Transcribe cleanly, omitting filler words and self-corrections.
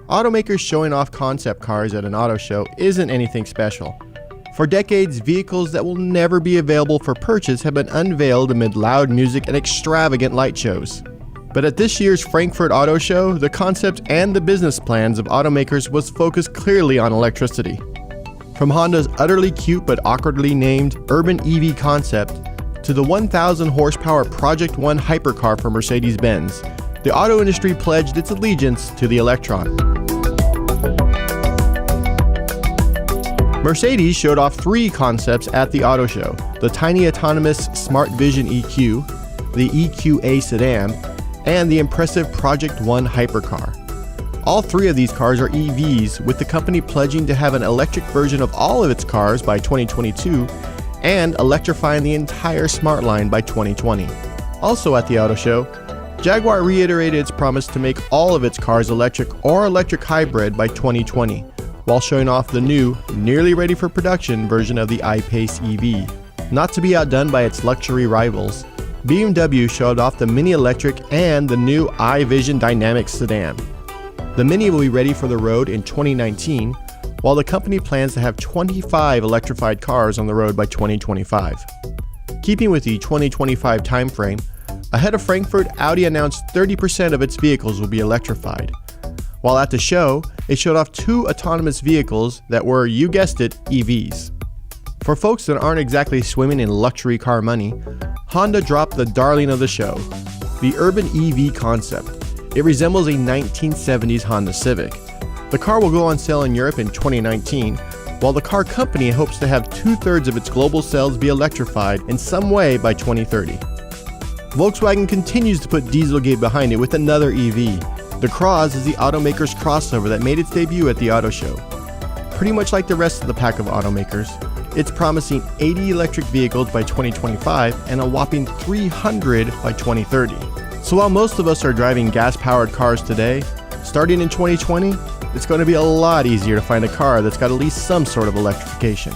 Automakers showing off concept cars at an auto show isn't anything special. For decades, vehicles that will never be available for purchase have been unveiled amid loud music and extravagant light shows. But at this year's Frankfurt Auto Show, the concept and the business plans of automakers was focused clearly on electricity. From Honda's utterly cute but awkwardly named urban EV concept to the 1,000 horsepower Project One hypercar for Mercedes-Benz, the auto industry pledged its allegiance to the Electron. Mercedes showed off 3 concepts at the auto show: the tiny autonomous Smart Vision EQ, the EQA sedan, and the impressive Project One hypercar. All 3 of these cars are EVs, with the company pledging to have an electric version of all of its cars by 2022 and electrifying the entire Smart line by 2020. Also at the auto show, Jaguar reiterated its promise to make all of its cars electric or electric hybrid by 2020, while showing off the new, nearly ready for production version of the I-Pace EV. Not to be outdone by its luxury rivals, BMW showed off the Mini Electric and the new iVision Dynamic sedan. The Mini will be ready for the road in 2019, while the company plans to have 25 electrified cars on the road by 2025. Keeping with the 2025 timeframe, ahead of Frankfurt, Audi announced 30% of its vehicles will be electrified. While at the show, it showed off 2 autonomous vehicles that were, you guessed it, EVs. For folks that aren't exactly swimming in luxury car money, Honda dropped the darling of the show, the urban EV concept. It resembles a 1970s Honda Civic. The car will go on sale in Europe in 2019, while the car company hopes to have 2/3 of its global sales be electrified in some way by 2030. Volkswagen continues to put Dieselgate behind it with another EV. The Cross is the automaker's crossover that made its debut at the auto show. Pretty much like the rest of the pack of automakers, it's promising 80 electric vehicles by 2025 and a whopping 300 by 2030. So while most of us are driving gas-powered cars today, starting in 2020, it's going to be a lot easier to find a car that's got at least some sort of electrification.